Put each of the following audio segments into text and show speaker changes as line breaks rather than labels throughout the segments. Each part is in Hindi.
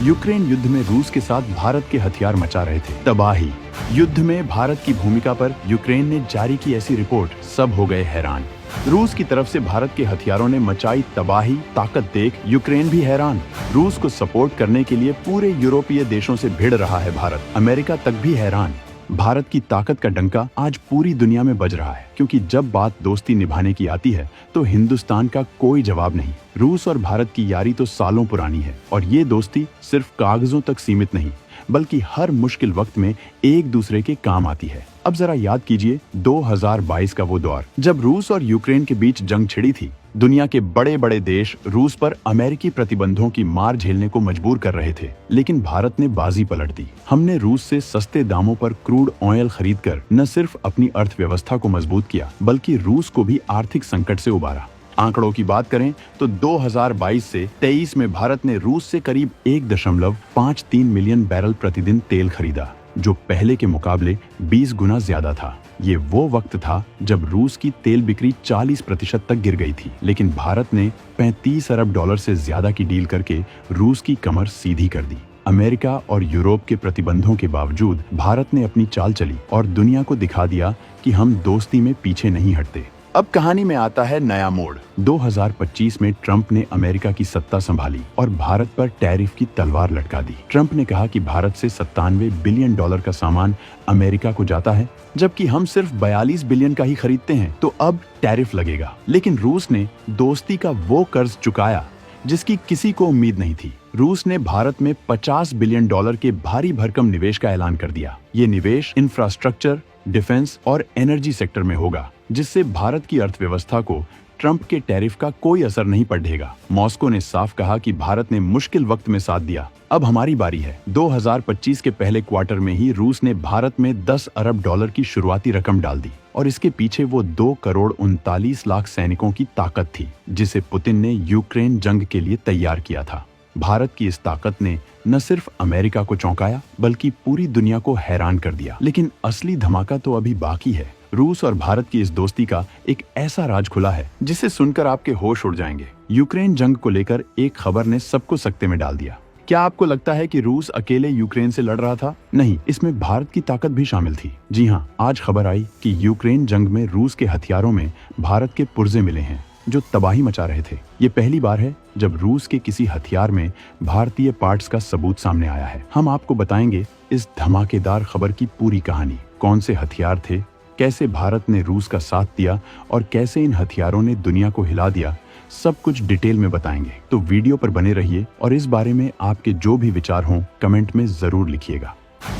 यूक्रेन युद्ध में रूस के साथ भारत के हथियार मचा रहे थे तबाही। युद्ध में भारत की भूमिका पर यूक्रेन ने जारी की ऐसी रिपोर्ट, सब हो गए हैरान। रूस की तरफ से भारत के हथियारों ने मचाई तबाही, ताकत देख यूक्रेन भी हैरान। रूस को सपोर्ट करने के लिए पूरे यूरोपीय देशों से भिड़ रहा है भारत, अमेरिका तक भी हैरान। भारत की ताकत का डंका आज पूरी दुनिया में बज रहा है, क्योंकि जब बात दोस्ती निभाने की आती है तो हिंदुस्तान का कोई जवाब नहीं। रूस और भारत की यारी तो सालों पुरानी है, और ये दोस्ती सिर्फ कागजों तक सीमित नहीं, बल्कि हर मुश्किल वक्त में एक दूसरे के काम आती है। अब जरा याद कीजिए 2022 का वो दौर, जब रूस और यूक्रेन के बीच जंग छिड़ी थी। दुनिया के बड़े बड़े देश रूस पर अमेरिकी प्रतिबंधों की मार झेलने को मजबूर कर रहे थे, लेकिन भारत ने बाजी पलट दी। हमने रूस से सस्ते दामों पर क्रूड ऑयल खरीदकर न सिर्फ अपनी अर्थव्यवस्था को मजबूत किया, बल्कि रूस को भी आर्थिक संकट से उबारा। आंकड़ों की बात करें तो 2022 से 23 में भारत ने रूस से करीब 1.53 मिलियन बैरल प्रतिदिन तेल खरीदा, जो पहले के मुकाबले 20 गुना ज्यादा था। ये वो वक्त था जब रूस की तेल बिक्री 40% तक गिर गई थी, लेकिन भारत ने 35 अरब डॉलर से ज्यादा की डील करके रूस की कमर सीधी कर दी। अमेरिका और यूरोप के प्रतिबंधों के बावजूद भारत ने अपनी चाल चली और दुनिया को दिखा दिया कि हम दोस्ती में पीछे नहीं हटते। अब कहानी में आता है नया मोड़। 2025 में ट्रंप ने अमेरिका की सत्ता संभाली और भारत पर टैरिफ की तलवार लटका दी। ट्रंप ने कहा कि भारत से 97 बिलियन डॉलर का सामान अमेरिका को जाता है, जबकि हम सिर्फ 42 बिलियन का ही खरीदते हैं, तो अब टैरिफ लगेगा। लेकिन रूस ने दोस्ती का वो कर्ज चुकाया जिसकी किसी को उम्मीद नहीं थी। रूस ने भारत में 50 बिलियन डॉलर के भारी भरकम निवेश का ऐलान कर दिया। ये निवेश इंफ्रास्ट्रक्चर, डिफेंस और एनर्जी सेक्टर में होगा, जिससे भारत की अर्थव्यवस्था को ट्रंप के टैरिफ का कोई असर नहीं पड़ेगा। मॉस्को ने साफ कहा कि भारत ने मुश्किल वक्त में साथ दिया, अब हमारी बारी है। 2025 के पहले क्वार्टर में ही रूस ने भारत में 10 अरब डॉलर की शुरुआती रकम डाल दी, और इसके पीछे वो 2 करोड़ 39 लाख सैनिकों की ताकत थी, जिसे पुतिन ने यूक्रेन जंग के लिए तैयार किया था। भारत की इस ताकत ने न सिर्फ अमेरिका को चौंकाया, बल्कि पूरी दुनिया को हैरान कर दिया। लेकिन असली धमाका तो अभी बाकी है। रूस और भारत की इस दोस्ती का एक ऐसा राज खुला है जिसे सुनकर आपके होश उड़ जाएंगे। यूक्रेन जंग को लेकर एक खबर ने सबको सकते में डाल दिया। क्या आपको लगता है कि रूस अकेले यूक्रेन से लड़ रहा था? नहीं, इसमें भारत की ताकत भी शामिल थी। जी हाँ, आज खबर आई कि यूक्रेन जंग में रूस के हथियारों में भारत के पुर्जे मिले हैं, जो तबाही मचा रहे थे। ये पहली बार है जब रूस के किसी हथियार में भारतीय पार्ट्स का सबूत सामने आया है। हम आपको बताएंगे इस धमाकेदार खबर की पूरी कहानी, कौन से हथियार थे, कैसे भारत ने रूस का साथ दिया और कैसे इन हथियारों ने दुनिया को हिला दिया। सब कुछ डिटेल में बताएंगे, तो वीडियो पर बने रहिए और इस बारे में आपके जो भी विचार हों कमेंट में जरूर लिखिएगा।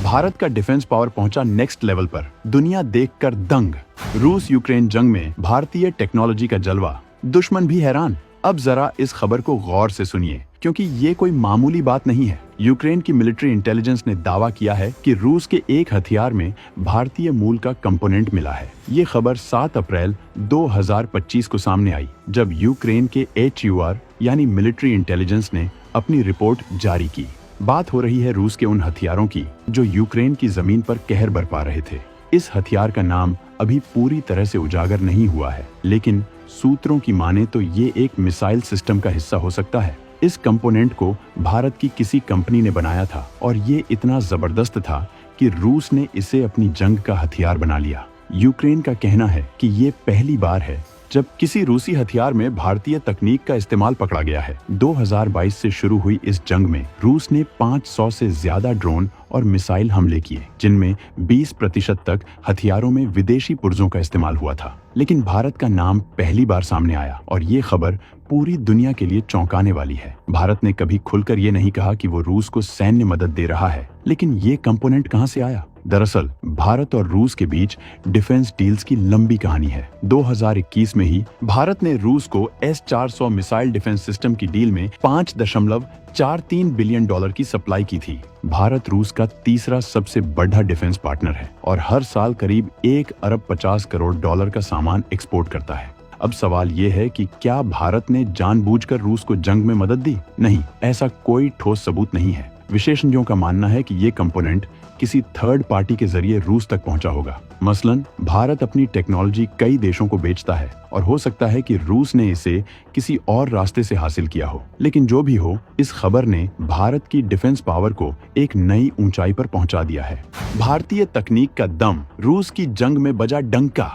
भारत का डिफेंस पावर पहुंचा नेक्स्ट लेवल पर, दुनिया देखकर दंग। रूस यूक्रेन जंग में भारतीय टेक्नोलॉजी का जलवा, दुश्मन भी हैरान। अब जरा इस खबर को गौर से सुनिए, क्योंकि ये कोई मामूली बात नहीं है। यूक्रेन की मिलिट्री इंटेलिजेंस ने दावा किया है कि रूस के एक हथियार में भारतीय मूल का कंपोनेंट मिला है। ये खबर 7 अप्रैल 2025 को सामने आई, जब यूक्रेन के HUR यानी मिलिट्री इंटेलिजेंस ने अपनी रिपोर्ट जारी की। बात हो रही है रूस के उन हथियारों की जो यूक्रेन की जमीन पर कहर बरपा रहे थे। इस हथियार का नाम अभी पूरी तरह से उजागर नहीं हुआ है, लेकिन सूत्रों की माने तो ये एक मिसाइल सिस्टम का हिस्सा हो सकता है। इस कंपोनेंट को भारत की किसी कंपनी ने बनाया था और ये इतना जबरदस्त था कि रूस ने इसे अपनी जंग का हथियार बना लिया। यूक्रेन का कहना है कि ये पहली बार है जब किसी रूसी हथियार में भारतीय तकनीक का इस्तेमाल पकड़ा गया है। 2022 से शुरू हुई इस जंग में रूस ने 500 से ज्यादा ड्रोन और मिसाइल हमले किए, जिनमें 20% तक हथियारों में विदेशी पुर्जों का इस्तेमाल हुआ था। लेकिन भारत का नाम पहली बार सामने आया और ये खबर पूरी दुनिया के लिए चौंकाने वाली है। भारत ने कभी खुलकर ये नहीं कहा कि वो रूस को सैन्य मदद दे रहा है, लेकिन ये कंपोनेंट कहां से आया? दरअसल भारत और रूस के बीच डिफेंस डील्स की लंबी कहानी है। 2021 में ही भारत ने रूस को S-400 मिसाइल डिफेंस सिस्टम की डील में 5.43 बिलियन डॉलर की सप्लाई की थी। भारत रूस का तीसरा सबसे बड़ा डिफेंस पार्टनर है और हर साल करीब 1 अरब 50 करोड़ डॉलर का सामान एक्सपोर्ट करता है। अब सवाल ये है कि क्या भारत ने जानबूझकर रूस को जंग में मदद दी? नहीं, ऐसा कोई ठोस सबूत नहीं है। विशेषज्ञों का मानना है कि ये कंपोनेंट किसी थर्ड पार्टी के जरिए रूस तक पहुंचा होगा। मसलन भारत अपनी टेक्नोलॉजी कई देशों को बेचता है और हो सकता है कि रूस ने इसे किसी और रास्ते से हासिल किया हो। लेकिन जो भी हो, इस खबर ने भारत की डिफेंस पावर को एक नई ऊंचाई पर पहुंचा दिया है। भारतीय तकनीक का दम, रूस की जंग में बजा डंका।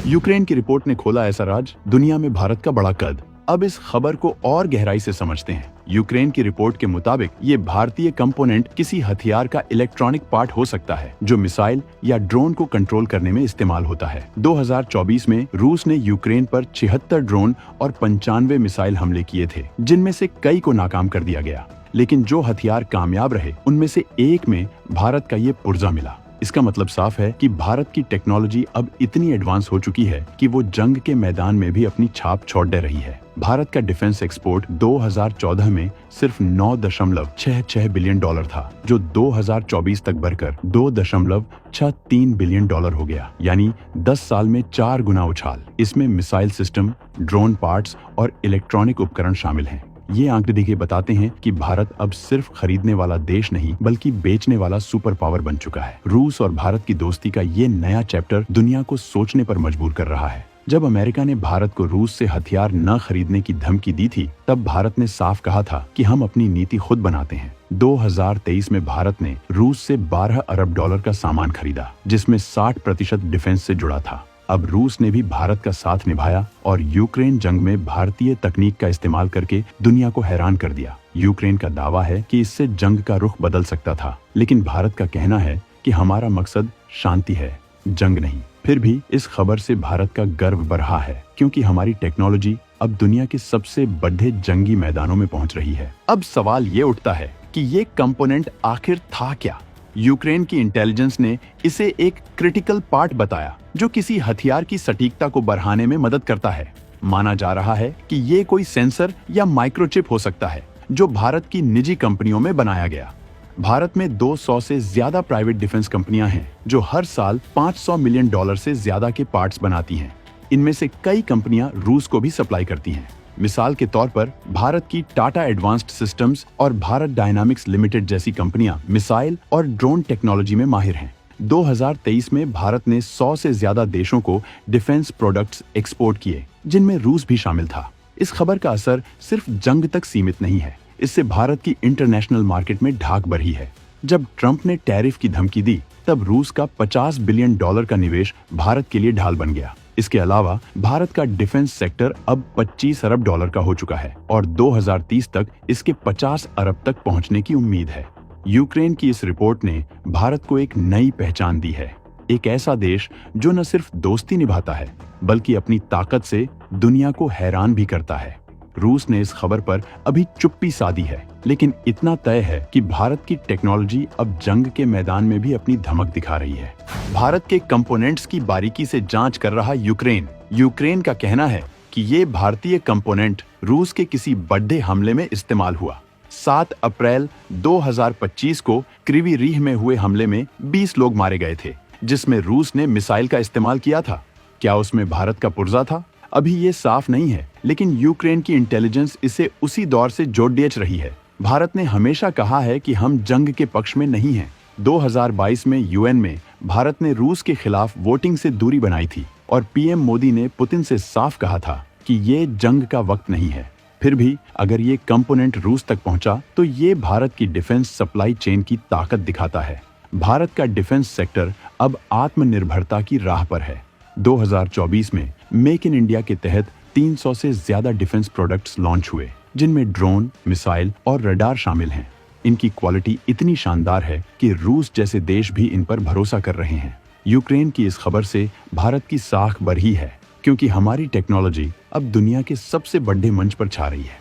यूक्रेन की रिपोर्ट ने खोला ऐसा राज, दुनिया में भारत का बड़ा कद। अब इस खबर को और गहराई से समझते हैं। यूक्रेन की रिपोर्ट के मुताबिक ये भारतीय कंपोनेंट किसी हथियार का इलेक्ट्रॉनिक पार्ट हो सकता है जो मिसाइल या ड्रोन को कंट्रोल करने में इस्तेमाल होता है। 2024 में रूस ने यूक्रेन पर 76 ड्रोन और 95 मिसाइल हमले किए थे, जिनमें से कई को नाकाम कर दिया गया। लेकिन जो हथियार कामयाब रहे, उनमें से एक में भारत का ये पुर्जा मिला। इसका मतलब साफ है कि भारत की टेक्नोलॉजी अब इतनी एडवांस हो चुकी है कि वो जंग के मैदान में भी अपनी छाप छोड़ दे रही है। भारत का डिफेंस एक्सपोर्ट 2014 में सिर्फ $9.66 बिलियन था, जो 2024 तक बढ़कर $2.63 बिलियन हो गया, यानी 10 साल में 4 गुना उछाल। इसमें मिसाइल सिस्टम, ड्रोन पार्ट्स और इलेक्ट्रॉनिक उपकरण शामिल हैं। ये आंकड़े बताते हैं कि भारत अब सिर्फ खरीदने वाला देश नहीं बल्कि बेचने वाला सुपर पावर बन चुका है। रूस और भारत की दोस्ती का ये नया चैप्टर दुनिया को सोचने पर मजबूर कर रहा है। जब अमेरिका ने भारत को रूस से हथियार न खरीदने की धमकी दी थी, तब भारत ने साफ कहा था कि हम अपनी नीति खुद बनाते हैं। 2023 में भारत ने रूस से $12 अरब का सामान खरीदा, जिसमें 60% डिफेंस से जुड़ा था। अब रूस ने भी भारत का साथ निभाया और यूक्रेन जंग में भारतीय तकनीक का इस्तेमाल करके दुनिया को हैरान कर दिया। यूक्रेन का दावा है कि इससे जंग का रुख बदल सकता था, लेकिन भारत का कहना है कि हमारा मकसद शांति है, जंग नहीं। फिर भी इस खबर से भारत का गर्व बढ़ रहा है, क्योंकि हमारी टेक्नोलॉजी अब दुनिया के सबसे बड़े जंगी मैदानों में पहुंच रही है। अब सवाल ये उठता है कि ये कंपोनेंट आखिर था क्या? यूक्रेन की इंटेलिजेंस ने इसे एक क्रिटिकल पार्ट बताया जो किसी हथियार की सटीकता को बढ़ाने में मदद करता है। माना जा रहा है कि ये कोई सेंसर या माइक्रोचिप हो सकता है जो भारत की निजी कंपनियों में बनाया गया। भारत में 200 से ज्यादा प्राइवेट डिफेंस कंपनियां हैं जो हर साल $500 मिलियन से ज्यादा के पार्ट्स बनाती हैं। इनमें से कई कंपनियां रूस को भी सप्लाई करती हैं। मिसाल के तौर पर भारत की टाटा एडवांस्ड सिस्टम्स और भारत डायनामिक्स लिमिटेड जैसी कंपनियां मिसाइल और ड्रोन टेक्नोलॉजी में माहिर हैं। 2023 में भारत ने 100 से ज्यादा देशों को डिफेंस प्रोडक्ट्स एक्सपोर्ट किए, जिनमें रूस भी शामिल था। इस खबर का असर सिर्फ जंग तक सीमित नहीं है, इससे भारत की इंटरनेशनल मार्केट में ढाक बढ़ी है। जब ट्रंप ने टैरिफ की धमकी दी, तब रूस का $50 बिलियन का निवेश भारत के लिए ढाल बन गया। इसके अलावा भारत का डिफेंस सेक्टर अब $25 अरब का हो चुका है और 2030 तक इसके 50 अरब तक पहुंचने की उम्मीद है। यूक्रेन की इस रिपोर्ट ने भारत को एक नई पहचान दी है, एक ऐसा देश जो न सिर्फ दोस्ती निभाता है बल्कि अपनी ताकत से दुनिया को हैरान भी करता है। रूस ने इस खबर पर अभी चुप्पी साधी है, लेकिन इतना तय है कि भारत की टेक्नोलॉजी अब जंग के मैदान में भी अपनी धमक दिखा रही है। भारत के कंपोनेंट्स की बारीकी से जांच कर रहा यूक्रेन का कहना है कि ये भारतीय कंपोनेंट रूस के किसी बड़े हमले में इस्तेमाल हुआ। 7 अप्रैल 2025 को क्रिवी रीह में हुए हमले में 20 लोग मारे गए थे, जिसमें रूस ने मिसाइल का इस्तेमाल किया था। क्या उसमें भारत का पुर्जा था? अभी ये साफ नहीं है, लेकिन यूक्रेन की इंटेलिजेंस इसे उसी दौर से जोड़ देच रही है। भारत ने हमेशा कहा है कि हम जंग के पक्ष में नहीं हैं। 2022 में यूएन में भारत ने रूस के खिलाफ वोटिंग से दूरी बनाई थी और पीएम मोदी ने पुतिन से साफ कहा था कि ये जंग का वक्त नहीं है। फिर भी अगर ये कंपोनेंट रूस तक पहुंचा तो ये भारत की डिफेंस सप्लाई चेन की ताकत दिखाता है। भारत का डिफेंस सेक्टर अब आत्मनिर्भरता की राह पर है। 2024 में मेक इन इंडिया के तहत 300 से ज्यादा डिफेंस प्रोडक्ट्स लॉन्च हुए, जिनमें ड्रोन, मिसाइल और रडार शामिल हैं। इनकी क्वालिटी इतनी शानदार है कि रूस जैसे देश भी इन पर भरोसा कर रहे हैं। यूक्रेन की इस खबर से भारत की साख बढ़ी है, क्योंकि हमारी टेक्नोलॉजी अब दुनिया के सबसे बड़े मंच पर छा रही है।